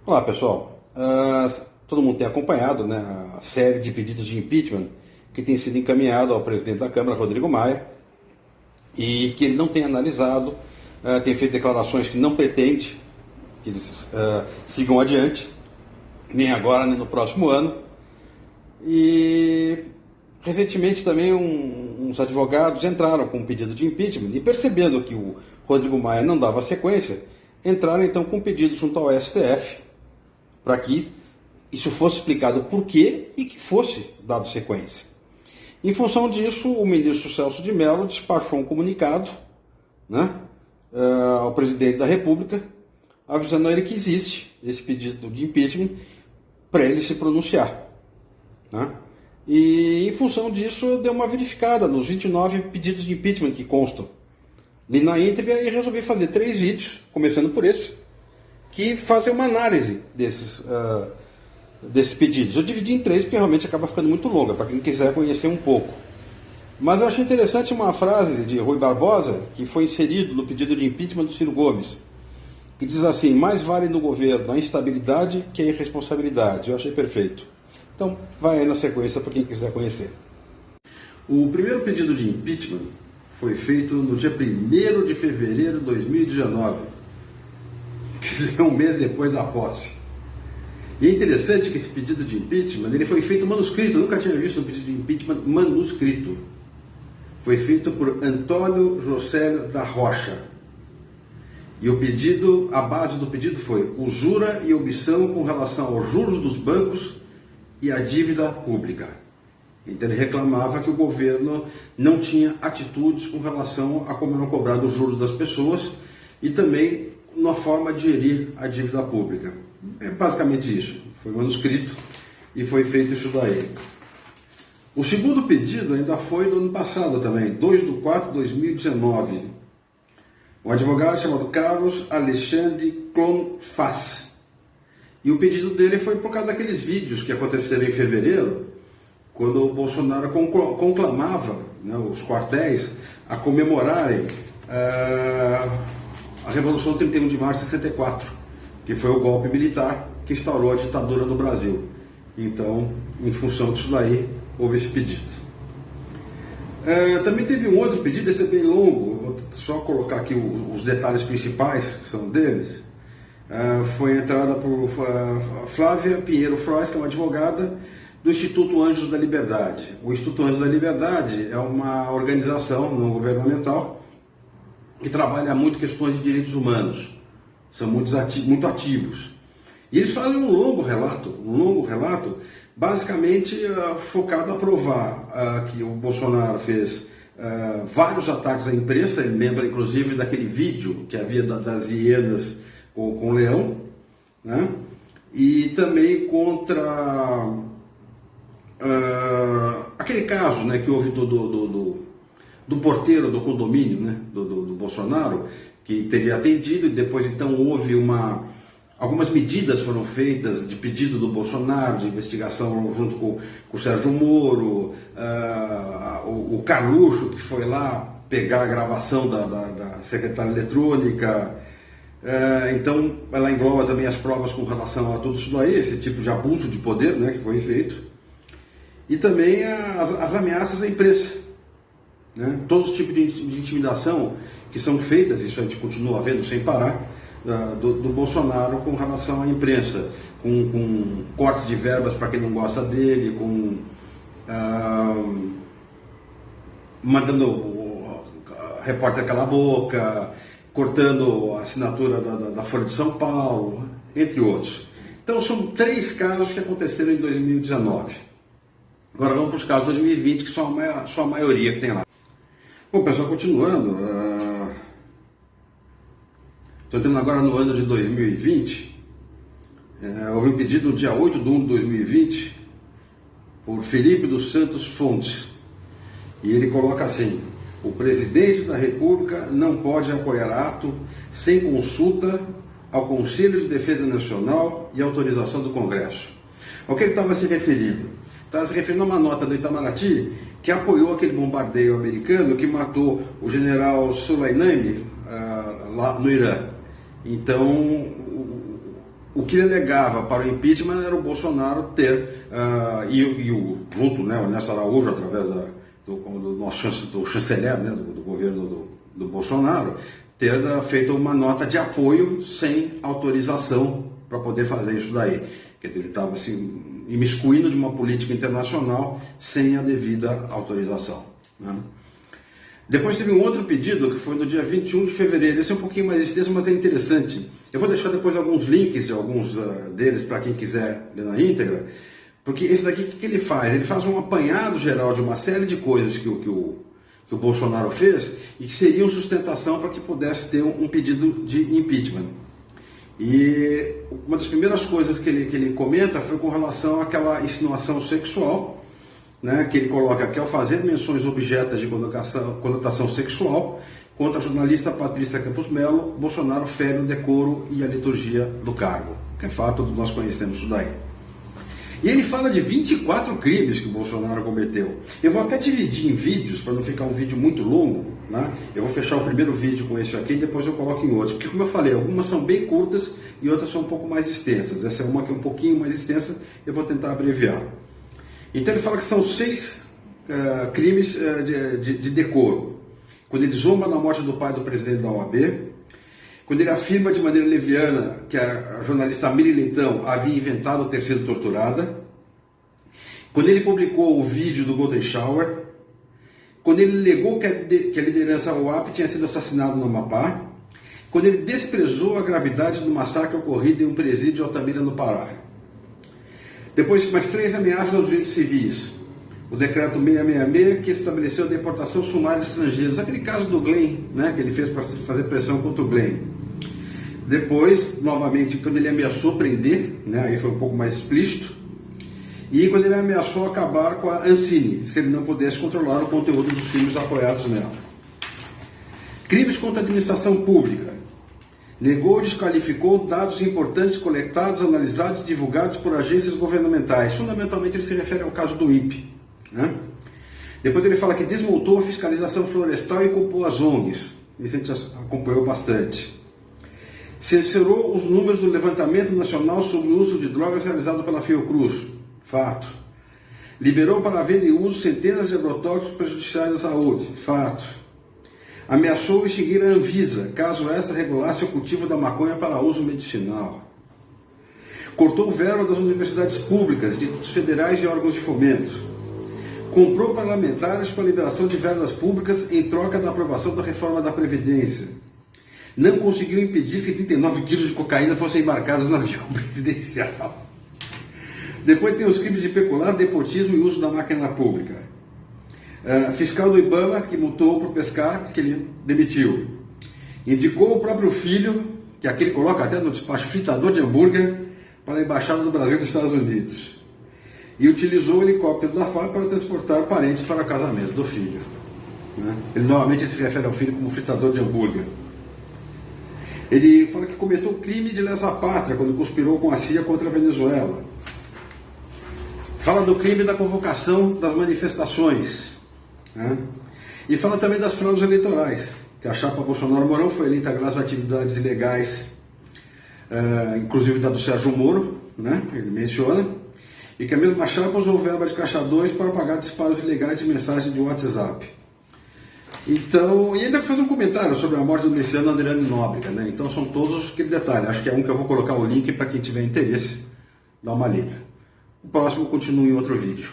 Olá, pessoal. Todo mundo tem acompanhado, né, a série de pedidos de impeachment que tem sido encaminhado ao presidente da Câmara, Rodrigo Maia, e que ele não tem analisado, tem feito declarações que não pretende que eles sigam adiante, nem agora, nem no próximo ano. E recentemente também uns advogados entraram com um pedido de impeachment e, percebendo que o Rodrigo Maia não dava sequência, entraram então com um pedido junto ao STF para que isso fosse explicado por quê e que fosse dado sequência. Em função disso, o ministro Celso de Mello despachou um comunicado, né, ao presidente da República, avisando a ele que existe esse pedido de impeachment para ele se pronunciar, né? E em função disso, eu dei uma verificada nos 29 pedidos de impeachment que constam ali na íntegra e resolvi fazer 3 vídeos, começando por esse, que fazem uma análise desses pedidos. Eu dividi em 3 porque realmente acaba ficando muito longa, para quem quiser conhecer um pouco. Mas eu achei interessante uma frase de Rui Barbosa, que foi inserido no pedido de impeachment do Ciro Gomes, que diz assim: mais vale no governo a instabilidade que a irresponsabilidade. Eu achei perfeito. Então, vai aí na sequência para quem quiser conhecer. O primeiro pedido de impeachment foi feito no dia 1º de fevereiro de 2019, quer dizer, um mês depois da posse. E é interessante que esse pedido de impeachment ele foi feito manuscrito. Eu nunca tinha visto um pedido de impeachment manuscrito. Foi feito por Antônio Josélio da Rocha. E o pedido, a base do pedido foi usura e omissão com relação aos juros dos bancos e à dívida pública. Então ele reclamava que o governo não tinha atitudes com relação a como eram cobrados os juros das pessoas e também na forma de gerir a dívida pública. É basicamente isso. Foi manuscrito e foi feito isso daí. O segundo pedido ainda foi do ano passado também, 2/4/2019. Um advogado chamado Carlos Alexandre Clonfaz. E o pedido dele foi por causa daqueles vídeos que aconteceram em fevereiro, quando o Bolsonaro conclamava, né, os quartéis a comemorarem a Revolução 31 de março de 64, que foi o golpe militar que instaurou a ditadura no Brasil. Então, em função disso daí, houve esse pedido. Também teve um outro pedido, esse é bem longo, vou só colocar aqui os detalhes principais, que são deles. Foi entrada por Flávia Pinheiro Frois, que é uma advogada do Instituto Anjos da Liberdade. O Instituto Anjos da Liberdade é uma organização não governamental que trabalha muito questões de direitos humanos. São muito ativos. E eles fazem um longo relato, basicamente focado a provar que o Bolsonaro fez vários ataques à imprensa. Ele lembra inclusive daquele vídeo que havia das hienas com o leão, né? E também contra aquele caso, né, que houve do porteiro do condomínio, né, do Bolsonaro, que teria atendido, e depois então houve algumas medidas foram feitas de pedido do Bolsonaro, de investigação junto com o Sérgio Moro, o Carluxo, que foi lá pegar a gravação da secretária eletrônica. Então ela engloba também as provas com relação a tudo isso daí, esse tipo de abuso de poder, né, que foi feito, e também as ameaças à imprensa, né? Todos os tipos de intimidação que são feitas, isso a gente continua vendo sem parar, do Bolsonaro com relação à imprensa, com cortes de verbas para quem não gosta dele, mandando o repórter calar a boca, cortando a assinatura da Folha de São Paulo, entre outros. Então são 3 casos que aconteceram em 2019. Agora vamos para os casos de 2020, que são a maioria que tem lá. Bom, pessoal, continuando, estou entrando agora no ano de 2020, houve um pedido no dia 8/1/2020 por Felipe dos Santos Fontes, e ele coloca assim: o presidente da República não pode apoiar ato sem consulta ao Conselho de Defesa Nacional e autorização do Congresso. Ao que ele estava se referindo? Estava se referindo a uma nota do Itamaraty que apoiou aquele bombardeio americano que matou o general Soleimani lá no Irã. Então, o que ele alegava para o impeachment era o Bolsonaro ter, junto, né, o Ernesto Araújo, através do chanceler, né, do governo do Bolsonaro, ter feito uma nota de apoio sem autorização para poder fazer isso daí. Quer dizer, ele estava assim, imiscuindo de uma política internacional sem a devida autorização, né? Depois teve um outro pedido, que foi no dia 21 de fevereiro. Esse é um pouquinho mais extenso, mas é interessante. Eu vou deixar depois alguns links de alguns deles para quem quiser ler na íntegra, porque esse daqui, o que ele faz? Ele faz um apanhado geral de uma série de coisas que o Bolsonaro fez e que seriam sustentação para que pudesse ter um pedido de impeachment. E uma das primeiras coisas que ele comenta foi com relação àquela insinuação sexual, né, que ele coloca que ao fazer menções objetas de conotação sexual contra a jornalista Patrícia Campos Melo, Bolsonaro fere o decoro e a liturgia do cargo. Que é fato, nós conhecemos isso daí. E ele fala de 24 crimes que o Bolsonaro cometeu. Eu vou até dividir em vídeos, para não ficar um vídeo muito longo, né? Eu vou fechar o primeiro vídeo com esse aqui e depois eu coloco em outros. Porque, como eu falei, algumas são bem curtas e outras são um pouco mais extensas. Essa é uma que é um pouquinho mais extensa, eu vou tentar abreviar. Então ele fala que são 6 crimes de decoro. Quando ele zomba na morte do pai do presidente da OAB, quando ele afirma de maneira leviana que a jornalista Miri Leitão havia inventado ter sido torturada, quando ele publicou o vídeo do Golden Shower, quando ele negou que a liderança UAP tinha sido assassinada no Amapá, quando ele desprezou a gravidade do massacre ocorrido em um presídio de Altamira, no Pará. Depois, mais 3 ameaças aos direitos civis. O decreto 666, que estabeleceu a deportação sumária de estrangeiros. Aquele caso do Glenn, né, que ele fez para fazer pressão contra o Glenn. Depois, novamente, quando ele ameaçou prender, né, aí foi um pouco mais explícito. E quando ele ameaçou acabar com a Ancine, se ele não pudesse controlar o conteúdo dos filmes apoiados nela. Crimes contra a administração pública. Negou ou desqualificou dados importantes coletados, analisados e divulgados por agências governamentais. Fundamentalmente, ele se refere ao caso do INPE, né? Depois ele fala que desmontou a fiscalização florestal e culpou as ONGs. Isso a gente acompanhou bastante. Censurou os números do levantamento nacional sobre o uso de drogas realizado pela Fiocruz. Fato. Liberou para venda e uso centenas de agrotóxicos prejudiciais à saúde. Fato. Ameaçou extinguir a Anvisa, caso essa regulasse o cultivo da maconha para uso medicinal. Cortou verba das universidades públicas, institutos federais e órgãos de fomento. Comprou parlamentares com a liberação de verbas públicas em troca da aprovação da reforma da Previdência. Não conseguiu impedir que 39 quilos de cocaína fossem embarcados no avião presidencial. Depois tem os crimes de peculato, nepotismo e uso da máquina pública. Fiscal do IBAMA, que multou por pescar, que ele demitiu. Indicou o próprio filho, que aqui ele coloca até no despacho, fritador de hambúrguer, para a Embaixada do Brasil nos Estados Unidos. E utilizou o helicóptero da FAB para transportar parentes para o casamento do filho, né? Ele novamente se refere ao filho como fritador de hambúrguer. Ele fala que cometeu o crime de lesa pátria quando conspirou com a CIA contra a Venezuela. Fala do crime da convocação das manifestações, né? E fala também das fraudes eleitorais, que a chapa Bolsonaro-Mourão foi eleita graças a atividades ilegais, inclusive da do Sérgio Moro, né? Ele menciona, e que a mesma chapa usou verba de Caixa 2 para pagar disparos ilegais de mensagem de WhatsApp. Então, e ainda faz um comentário sobre a morte do Luciano Andreani Nóbrega, né? Então são todos aquele detalhe. Acho que é um que eu vou colocar o link para quem tiver interesse, dar uma lida. O próximo continua em outro vídeo.